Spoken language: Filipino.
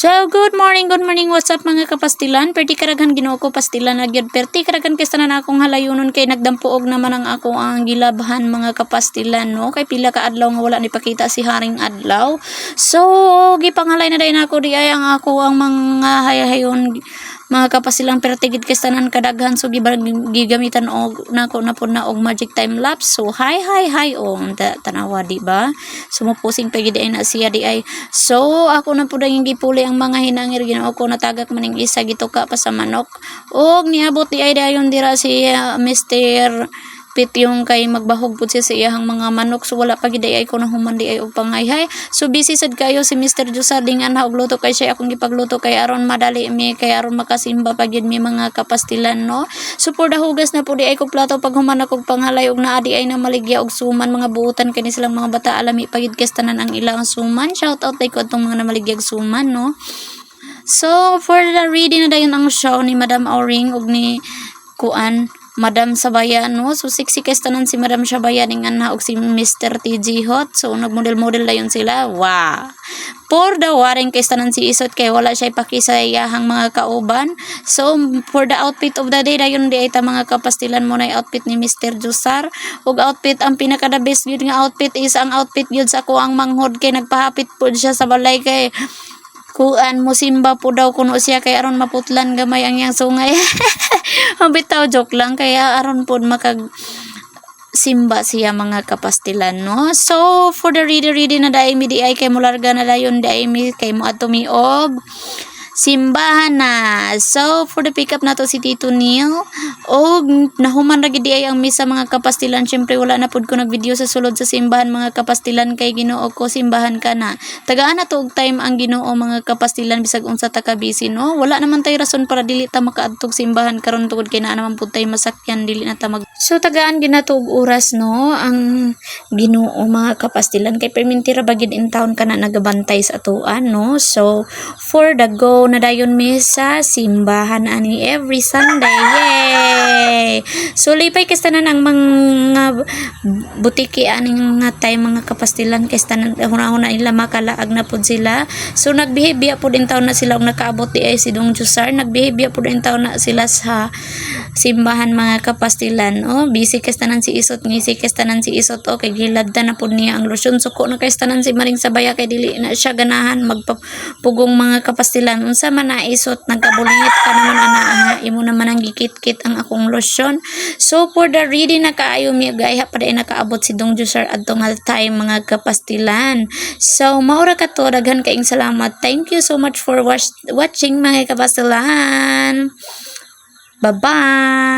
So, good morning, what's up mga kapastilan? Perti karaghan ginoo ko pastilan na gyud. Perti karaghan kay na akong halayunon kay nagdampuog naman ang ako ang gilabhan mga kapastilan, no? Kay pila ka adlaw nga wala ni pakita si Haring Adlaw. So, gipanghalay na dayon ako di ay ang ako ang mga hayahayon mga kapasilang pertigid kay tanan kadaghan so gigamitan og nako na pud na og magic time lapse. So hi tanawa di ba, sumupusing pagid ay na siya di ay. So ako na pud ang gipuli ang mga hinangir Ginoo ko natagak maning isa gituka pa sa manok og niabot di ay dayon dira si Mr. Pit yung kay magbahog pud siya sa iyang mga manok. So wala pa gid ay ko na human di ay og pangayhay. So busy sad kayo si Mr. Jusar dingan og luto kay siya akong gipagluto kay aron madali mi kay aron makasimba pa gid mi mga kapastilan, no? So for hugas na pud di ay ko plato pag human ako panghalay og naa di ay na maligya og suman mga buutan kani silang mga bata alami pa gid tanan ang ilang suman. Shout out kay ko atong mga namaligyag suman, no? So for the reading na dayon ang show ni Madam Auring og ni Kuan Madam Sabayan, no? So sexy kay tanan si Madam Sabayan ning ana og si Mr. TG Hot. So nagmodel-model dayon sila. Wow. For the waring kay tanan si Isot kay wala siya pakisayahang mga kauban. So for the outfit of the day dayon di ay ta mga kapastilan mo na outfit ni Mr. Jusar. Og outfit ang pinaka the best gyud nga outfit is ang outfit gyud sa ako ang manghod kay nagpahapit pud siya sa balay kay Kuan mo simba po daw kuno siya kay aron maputlan gamay ang yang sungay. Bitaw joke lang kaya aron pod makag simba siya mga kapastilan, no? So for the ready na dai mi di ay kay mularga na dayon dai mi kay mo ato mi og simbahan na. So for the pick up nato si Tito Neil og nahuman ra gid ay ang misa mga kapastilan. Syempre wala na pud ko nagvideo sa sulod sa simbahan mga kapastilan kay Ginoo ko simbahan ka na. Tagaan na to og time ang Ginoo mga kapastilan bisag unsa ta ka busy, no? Wala naman tay rason para dili ta makaadtog simbahan karon tungod kay naa naman pud tay masakyan dili na ta mag. So tagaan ginato og oras, no? Ang Ginoo mga kapastilan kay permintira bagid in town kana nagabantay sa atuan, no? So for the go na dayon mi sa simbahan ani every Sunday. Yay! So lipay kay tanan ang mga butiki aning nga tay mga kapastilan kay tanan hunahuna ila makalaag na pud sila. So nagbihibya pud in taon na sila og nakaabot di ay si Dong Jusar. Nagbihibya pud in taon na sila sa simbahan mga kapastilan. Oh, busy kay tanan si Isot, ngisi kay tanan si Isot o kay gilabda na pud niya ang lotion. Suko na kay tanan si Maring Sabaya kay dili na siya ganahan magpapugong mga kapastilan. Unsa man na Isot nagkabulingit ka naman ana imo naman ang gikit-kit ang akong lotion. So for the reading na kaayo mi gayha pa dai nakaabot si Dong Jusar adtong time mga kapastilan. So maura ka to daghan kaayong salamat. Thank you so much for watching mga kapastilan. Bye bye.